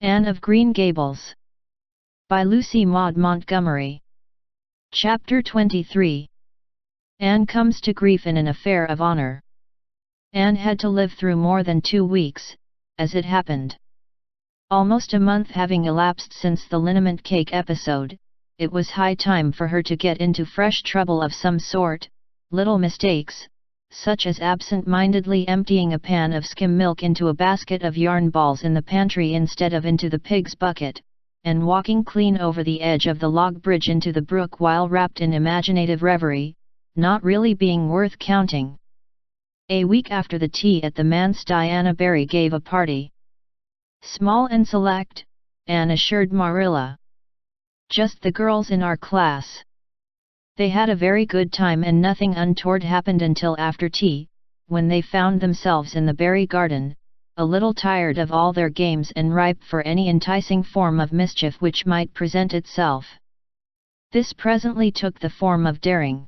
Anne of Green Gables. By Lucy Maud Montgomery. Chapter 23. Anne comes to grief in an affair of honor. Anne had to live through more than 2 weeks, as it happened. Almost a month having elapsed since the liniment cake episode, it was high time for her to get into fresh trouble of some sort. Little mistakes, such as absent-mindedly emptying a pan of skim milk into a basket of yarn balls in the pantry instead of into the pig's bucket, and walking clean over the edge of the log bridge into the brook while wrapped in imaginative reverie, not really being worth counting. A week after the tea at the manse, Diana Barry gave a party. Small and select, Anne assured Marilla. Just the girls in our class. They had a very good time and nothing untoward happened until after tea, when they found themselves in the berry garden, a little tired of all their games and ripe for any enticing form of mischief which might present itself. This presently took the form of daring.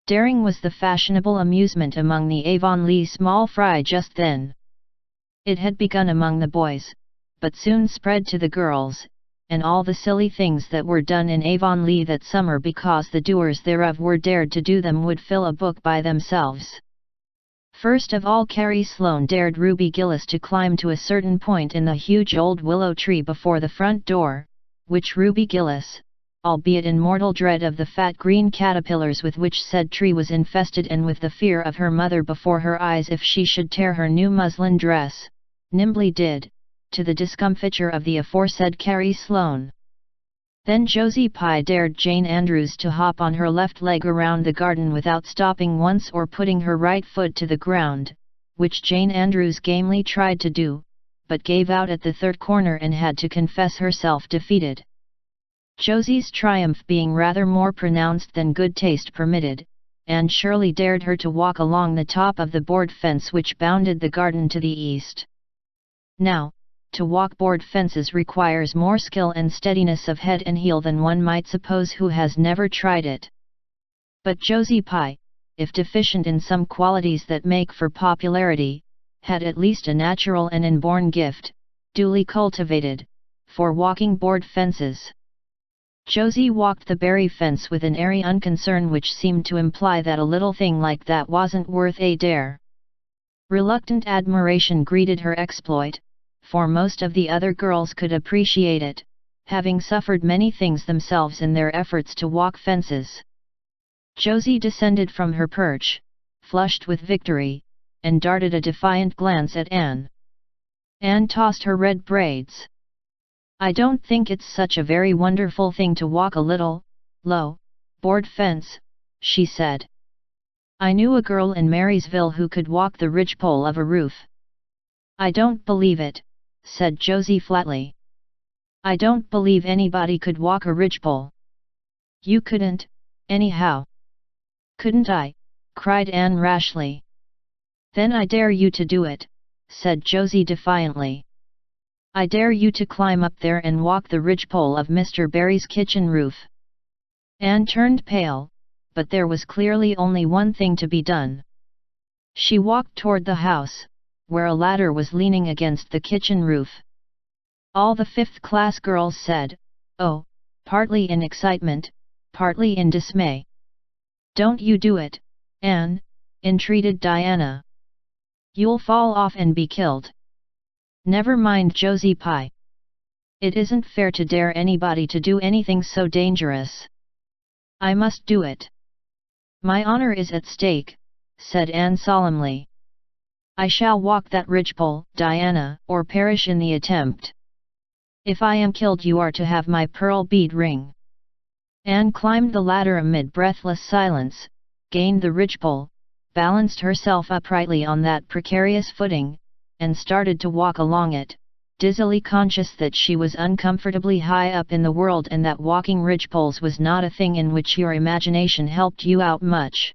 Daring was the fashionable amusement among the Avonlea small fry just then. It had begun among the boys, but soon spread to the girls, and all the silly things that were done in Avonlea that summer because the doers thereof were dared to do them would fill a book by themselves. First of all, Carrie Sloane dared Ruby Gillis to climb to a certain point in the huge old willow tree before the front door, which Ruby Gillis, albeit in mortal dread of the fat green caterpillars with which said tree was infested and with the fear of her mother before her eyes if she should tear her new muslin dress, nimbly did, to the discomfiture of the aforesaid Carrie Sloane. Then Josie Pye dared Jane Andrews to hop on her left leg around the garden without stopping once or putting her right foot to the ground, which Jane Andrews gamely tried to do, but gave out at the third corner and had to confess herself defeated. Josie's triumph being rather more pronounced than good taste permitted, Anne surely dared her to walk along the top of the board fence which bounded the garden to the east. Now, to walk board fences requires more skill and steadiness of head and heel than one might suppose who has never tried it. But Josie Pye, if deficient in some qualities that make for popularity, had at least a natural and inborn gift, duly cultivated, for walking board fences. Josie walked the berry fence with an airy unconcern which seemed to imply that a little thing like that wasn't worth a dare. Reluctant admiration greeted her exploit, for most of the other girls could appreciate it, having suffered many things themselves in their efforts to walk fences. Josie descended from her perch, flushed with victory, and darted a defiant glance at Anne. Anne tossed her red braids. "I don't think it's such a very wonderful thing to walk a little, low, board fence," she said. "I knew a girl in Marysville who could walk the ridgepole of a roof." "I don't believe it," said Josie flatly. "I don't believe anybody could walk a ridgepole." "You couldn't, anyhow." "Couldn't I?" cried Anne rashly. "Then I dare you to do it," said Josie defiantly. "I dare you to climb up there and walk the ridgepole of Mr. Barry's kitchen roof." Anne turned pale, but there was clearly only one thing to be done. She walked toward the house, where a ladder was leaning against the kitchen roof. All the fifth-class girls said, "Oh," partly in excitement, partly in dismay. "Don't you do it, Anne," entreated Diana. "You'll fall off and be killed." "Never mind, Josie Pye. It isn't fair to dare anybody to do anything so dangerous." "I must do it. My honor is at stake," said Anne solemnly. "I shall walk that ridgepole, Diana, or perish in the attempt. If I am killed, you are to have my pearl bead ring." Anne climbed the ladder amid breathless silence, gained the ridgepole, balanced herself uprightly on that precarious footing, and started to walk along it, dizzily conscious that she was uncomfortably high up in the world and that walking ridgepoles was not a thing in which your imagination helped you out much.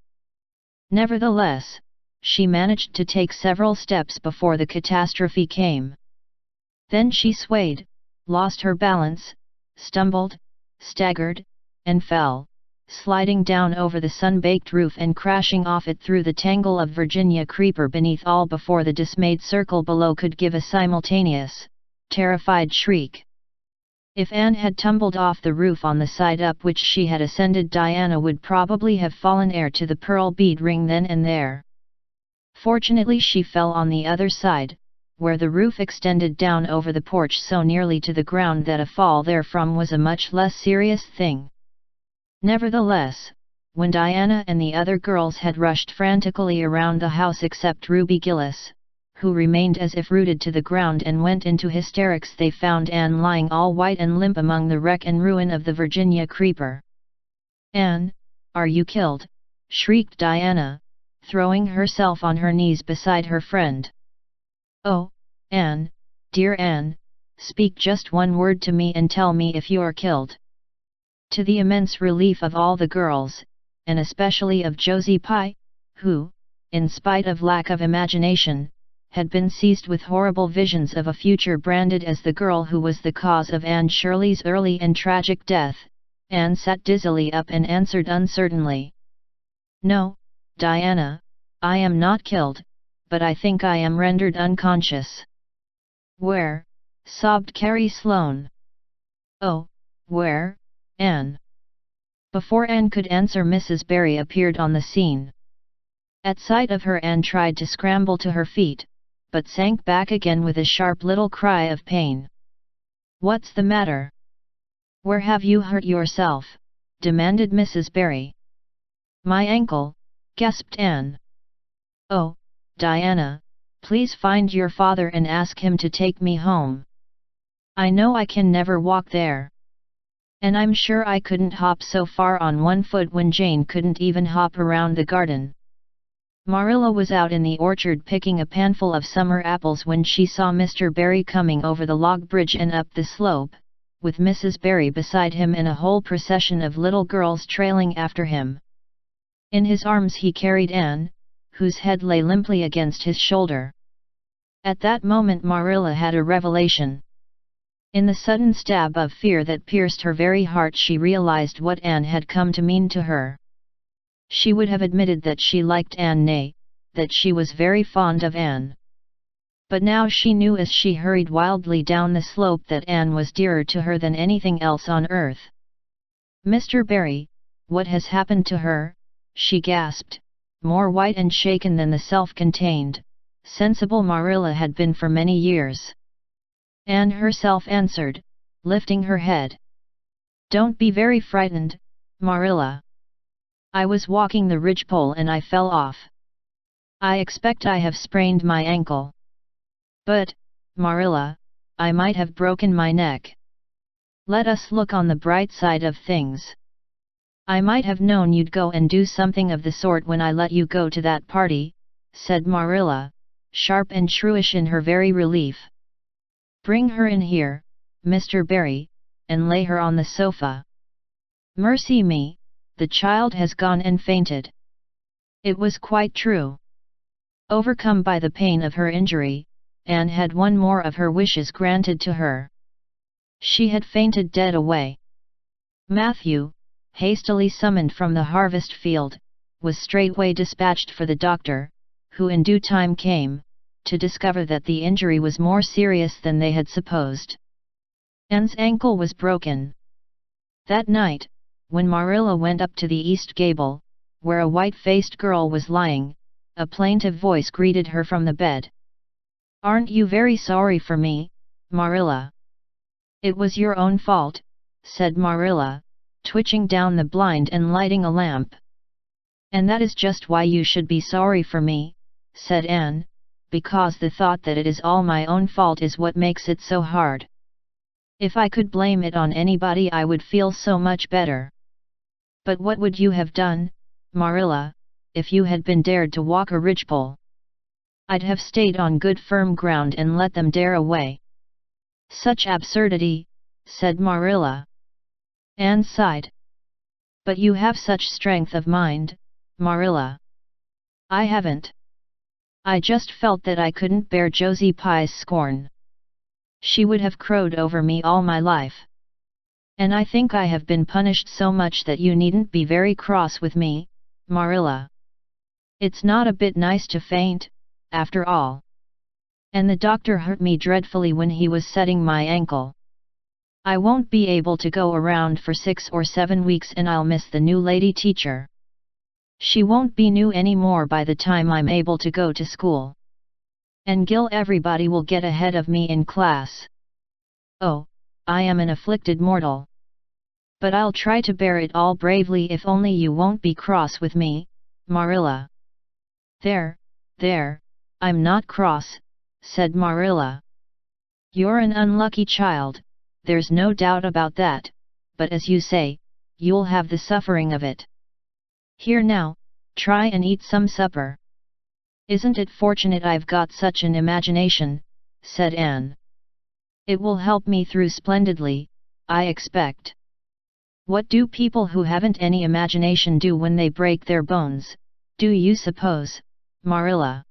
Nevertheless, she managed to take several steps before the catastrophe came. Then she swayed, lost her balance, stumbled, staggered, and fell, sliding down over the sun-baked roof and crashing off it through the tangle of Virginia creeper beneath all before the dismayed circle below could give a simultaneous, terrified shriek. If Anne had tumbled off the roof on the side up which she had ascended, Diana would probably have fallen heir to the pearl bead ring then and there. Fortunately she fell on the other side, where the roof extended down over the porch so nearly to the ground that a fall therefrom was a much less serious thing. Nevertheless, when Diana and the other girls had rushed frantically around the house except Ruby Gillis, who remained as if rooted to the ground and went into hysterics, they found Anne lying all white and limp among the wreck and ruin of the Virginia creeper. "Anne, are you killed?" shrieked Diana, throwing herself on her knees beside her friend. "Oh, Anne, dear Anne, speak just one word to me and tell me if you're killed." To the immense relief of all the girls, and especially of Josie Pye, who, in spite of lack of imagination, had been seized with horrible visions of a future branded as the girl who was the cause of Anne Shirley's early and tragic death, Anne sat dizzily up and answered uncertainly. "No, Diana, I am not killed, but I think I am rendered unconscious." "Where?" sobbed Carrie Sloane. "Oh, where, Anne?" Before Anne could answer, Mrs. Barry appeared on the scene. At sight of her, Anne tried to scramble to her feet, but sank back again with a sharp little cry of pain. "What's the matter? Where have you hurt yourself?" demanded Mrs. Barry. "My ankle," gasped Anne. "Oh, Diana, please find your father and ask him to take me home. I know I can never walk there. And I'm sure I couldn't hop so far on one foot when Jane couldn't even hop around the garden." Marilla was out in the orchard picking a panful of summer apples when she saw Mr. Barry coming over the log bridge and up the slope, with Mrs. Barry beside him and a whole procession of little girls trailing after him. In his arms he carried Anne, whose head lay limply against his shoulder. At that moment Marilla had a revelation. In the sudden stab of fear that pierced her very heart, she realized what Anne had come to mean to her. She would have admitted that she liked Anne, nay, that she was very fond of Anne. But now she knew as she hurried wildly down the slope that Anne was dearer to her than anything else on earth. "Mr. Barry, what has happened to her?" she gasped, more white and shaken than the self-contained, sensible Marilla had been for many years. Anne herself answered, lifting her head. "Don't be very frightened, Marilla. I was walking the ridgepole and I fell off. I expect I have sprained my ankle. But, Marilla, I might have broken my neck. Let us look on the bright side of things. I might have known you'd go and do something of the sort when I let you go to that party," said Marilla, sharp and shrewish in her very relief. "Bring her in here, Mr. Barry, and lay her on the sofa. Mercy me, the child has gone and fainted." It was quite true. Overcome by the pain of her injury, Anne had one more of her wishes granted to her. She had fainted dead away. Matthew, hastily summoned from the harvest field, was straightway dispatched for the doctor, who in due time came, to discover that the injury was more serious than they had supposed. Anne's ankle was broken. That night, when Marilla went up to the east gable, where a white-faced girl was lying, a plaintive voice greeted her from the bed. "Aren't you very sorry for me, Marilla?" "It was your own fault," said Marilla, twitching down the blind and lighting a lamp. "And that is just why you should be sorry for me," said Anne, "because the thought that it is all my own fault is what makes it so hard. If I could blame it on anybody I would feel so much better. But what would you have done, Marilla, if you had been dared to walk a ridgepole?" "I'd have stayed on good firm ground and let them dare away." "Such absurdity," said Marilla. Anne sighed. "But you have such strength of mind, Marilla." "I haven't. I just felt that I couldn't bear Josie Pye's scorn. She would have crowed over me all my life. And I think I have been punished so much that you needn't be very cross with me, Marilla. It's not a bit nice to faint, after all." And the doctor hurt me dreadfully when he was setting my ankle. I won't be able to go around for 6 or 7 weeks and I'll miss the new lady teacher. She won't be new anymore by the time I'm able to go to school. And Gil, everybody will get ahead of me in class. Oh, I am an afflicted mortal. But I'll try to bear it all bravely if only you won't be cross with me, Marilla. There, I'm not cross, said Marilla. You're an unlucky child, there's no doubt about that, but as you say, you'll have the suffering of it. Here now, try and eat some supper. Isn't it fortunate I've got such an imagination, said Anne. It will help me through splendidly, I expect. What do people who haven't any imagination do when they break their bones, do you suppose, Marilla?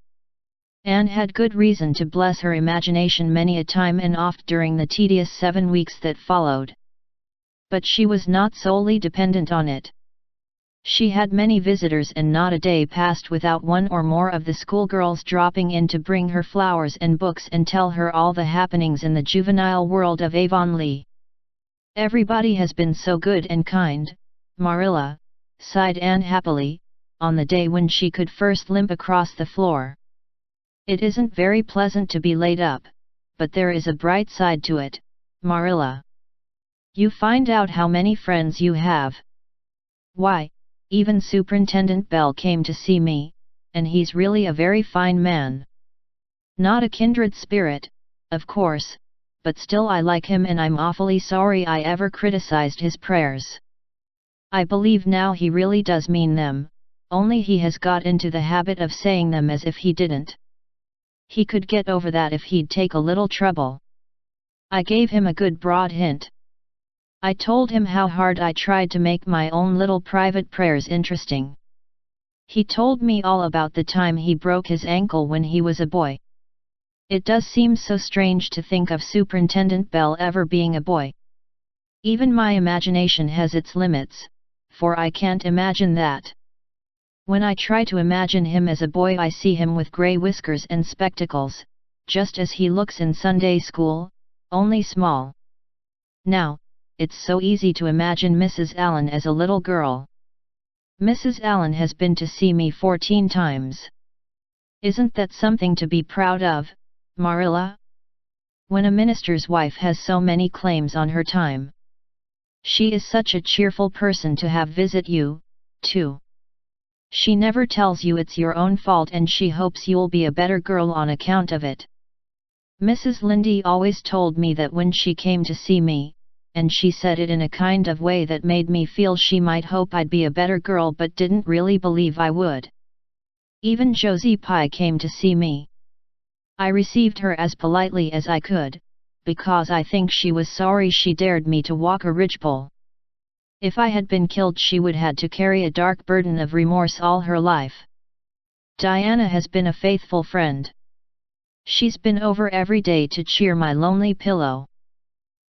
Anne had good reason to bless her imagination many a time and oft during the tedious 7 weeks that followed. But she was not solely dependent on it. She had many visitors and not a day passed without one or more of the schoolgirls dropping in to bring her flowers and books and tell her all the happenings in the juvenile world of Avonlea. Everybody has been so good and kind, Marilla, sighed Anne happily, on the day when she could first limp across the floor. It isn't very pleasant to be laid up, but there is a bright side to it, Marilla. You find out how many friends you have. Why, even Superintendent Bell came to see me, and he's really a very fine man. Not a kindred spirit, of course, but still I like him and I'm awfully sorry I ever criticized his prayers. I believe now he really does mean them, only he has got into the habit of saying them as if he didn't. He could get over that if he'd take a little trouble. I gave him a good broad hint. I told him how hard I tried to make my own little private prayers interesting. He told me all about the time he broke his ankle when he was a boy. It does seem so strange to think of Superintendent Bell ever being a boy. Even my imagination has its limits, for I can't imagine that. When I try to imagine him as a boy I see him with grey whiskers and spectacles, just as he looks in Sunday school, only small. Now, it's so easy to imagine Mrs. Allen as a little girl. Mrs. Allen has been to see me 14 times. Isn't that something to be proud of, Marilla? When a minister's wife has so many claims on her time. She is such a cheerful person to have visit you, too. She never tells you it's your own fault and she hopes you'll be a better girl on account of it. Mrs. Lynde always told me that when she came to see me, and she said it in a kind of way that made me feel she might hope I'd be a better girl but didn't really believe I would. Even Josie Pye came to see me. I received her as politely as I could, because I think she was sorry she dared me to walk a ridgepole. If I had been killed she would had to carry a dark burden of remorse all her life. Diana has been a faithful friend. She's been over every day to cheer my lonely pillow.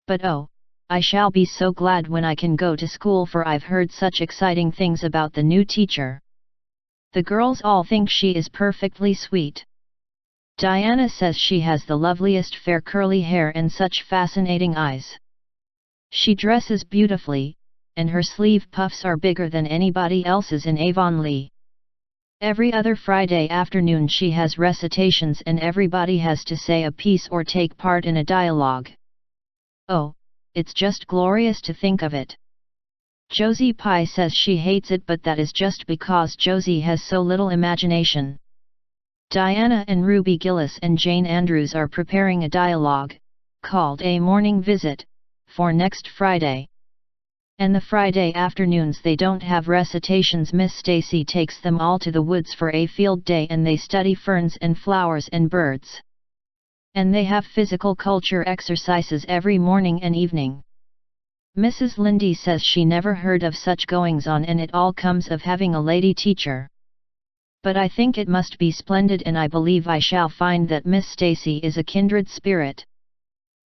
But oh, I shall be so glad when I can go to school for I've heard such exciting things about the new teacher. The girls all think she is perfectly sweet. Diana says she has the loveliest fair curly hair and such fascinating eyes. She dresses beautifully, and her sleeve puffs are bigger than anybody else's in Avonlea. Every other Friday afternoon she has recitations and everybody has to say a piece or take part in a dialogue. Oh, it's just glorious to think of it. Josie Pye says she hates it but that is just because Josie has so little imagination. Diana and Ruby Gillis and Jane Andrews are preparing a dialogue, called A Morning Visit, for next Friday. And the Friday afternoons they don't have recitations. Miss Stacy takes them all to the woods for a field day and they study ferns and flowers and birds. And they have physical culture exercises every morning and evening. Mrs. Lynde says she never heard of such goings-on and it all comes of having a lady teacher. But I think it must be splendid and I believe I shall find that Miss Stacy is a kindred spirit.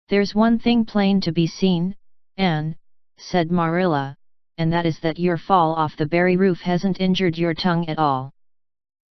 There's one thing plain to be seen, Anne, said Marilla, and that is that your fall off the berry roof hasn't injured your tongue at all.